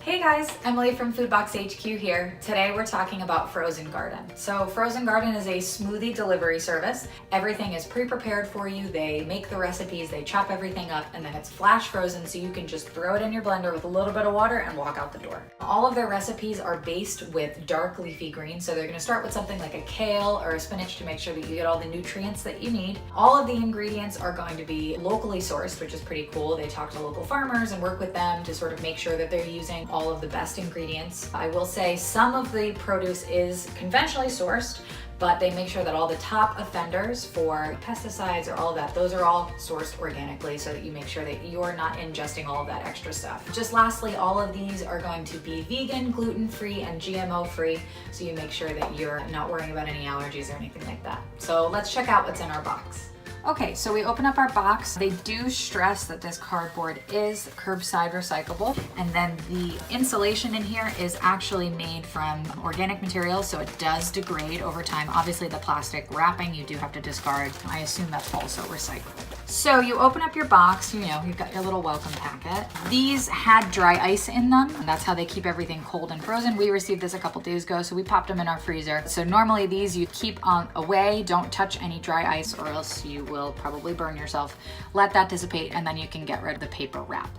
Hey guys, Emily from Foodbox HQ here. Today we're talking about Frozen Garden. So Frozen Garden is a smoothie delivery service. Everything is pre-prepared for you. They make the recipes, they chop everything up, and then it's flash frozen so you can just throw it in your blender with a little bit of water and walk out the door. All of their recipes are based with dark leafy greens, so they're gonna start with something like a kale or a spinach to make sure that you get all the nutrients that you need. All of the ingredients are going to be locally sourced, which is pretty cool. They talk to local farmers and work with them to sort of make sure that they're using all of the best ingredients. I will say some of the produce is conventionally sourced, but they make sure that all the top offenders for pesticides or all of that, those are all sourced organically so that you make sure that you're not ingesting all of that extra stuff. Just lastly, all of these are going to be vegan, gluten-free, and GMO-free, so you make sure that you're not worrying about any allergies or anything like that. So let's check out what's in our box. Okay, so we open up our box. They do stress that this cardboard is curbside recyclable, and then the insulation in here is actually made from organic materials, so it does degrade over time. Obviously the plastic wrapping you do have to discard. I assume that's also recyclable. So you open up your box, you've got your little welcome packet. These had dry ice in them, and that's how they keep everything cold and frozen. We received this a couple days ago, so we popped them in our freezer. So normally these you keep away, don't touch any dry ice or else you will probably burn yourself. Let that dissipate and then you can get rid of the paper wrap.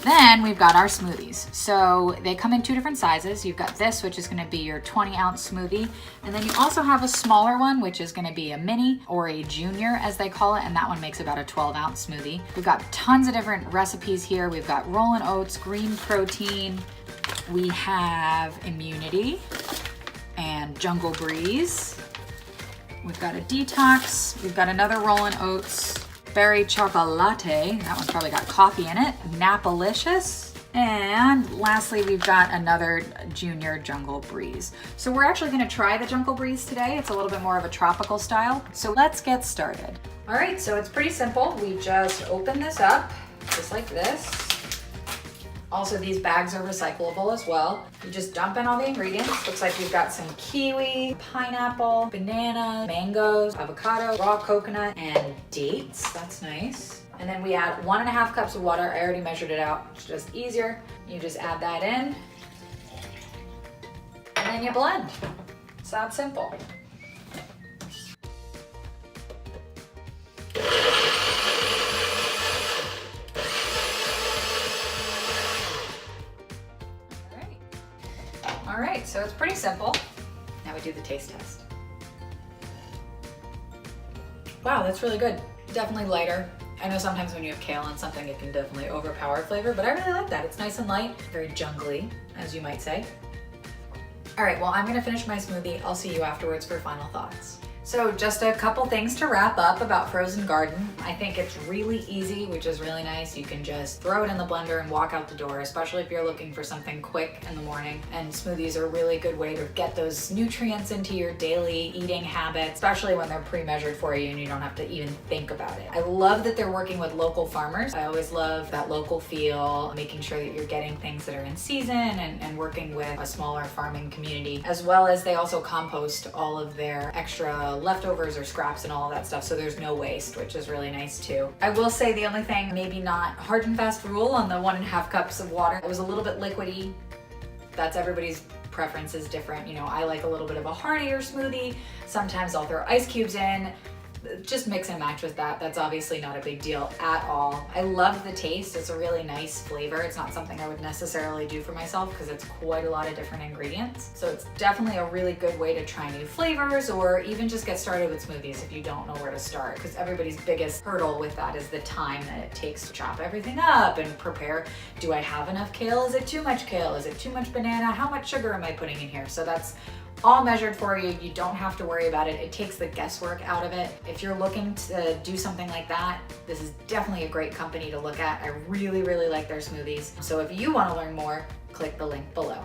Then we've got our smoothies. So they come in two different sizes. You've got this, which is gonna be your 20-ounce smoothie. And then you also have a smaller one, which is gonna be a mini or a junior as they call it. And that one makes about a 12-ounce smoothie. We've got tons of different recipes here. We've got Rollin Oats, green protein. We have immunity and jungle breeze. We've got a Detox. We've got another Rollin Oats, Berry Choco-latte. That one's probably got coffee in it. Napa-licious. And lastly, we've got another junior jungle breeze. So we're actually gonna try the jungle breeze today. It's a little bit more of a tropical style. So let's get started. All right, so it's pretty simple. We just open this up, just like this. Also, these bags are recyclable as well. You just dump in all the ingredients. Looks like we've got some kiwi, pineapple, banana, mangoes, avocado, raw coconut, and dates. That's nice. And then we add 1.5 cups of water. I already measured it out. It's just easier. You just add that in, and then you blend. It's that simple. All right, so it's pretty simple. Now we do the taste test. Wow, that's really good. Definitely lighter. I know sometimes when you have kale on something, it can definitely overpower flavor, but I really like that. It's nice and light, very jungly, as you might say. All right, well, I'm gonna finish my smoothie. I'll see you afterwards for final thoughts. So just a couple things to wrap up about Frozen Garden. I think it's really easy, which is really nice. You can just throw it in the blender and walk out the door, especially if you're looking for something quick in the morning. And smoothies are a really good way to get those nutrients into your daily eating habits, especially when they're pre-measured for you and you don't have to even think about it. I love that they're working with local farmers. I always love that local feel, making sure that you're getting things that are in season and working with a smaller farming community, as well as they also compost all of their extra leftovers or scraps and all of that stuff, so there's no waste, which is really nice too. I will say the only thing, maybe not hard and fast rule on the 1.5 cups of water. It was a little bit liquidy. That's everybody's preference is different. I like a little bit of a heartier smoothie. Sometimes I'll throw ice cubes in. Just mix and match with that. That's obviously not a big deal at all. I love the taste. It's a really nice flavor. It's not something I would necessarily do for myself because it's quite a lot of different ingredients. So it's definitely a really good way to try new flavors or even just get started with smoothies if you don't know where to start, because everybody's biggest hurdle with that is the time that it takes to chop everything up and prepare. Do I have enough kale? Is it too much kale? Is it too much banana? How much sugar am I putting in here? So that's all measured for you. You don't have to worry about it. It takes the guesswork out of it. If you're looking to do something like that, this is definitely a great company to look at. I really, really like their smoothies. So if you want to learn more, click the link below.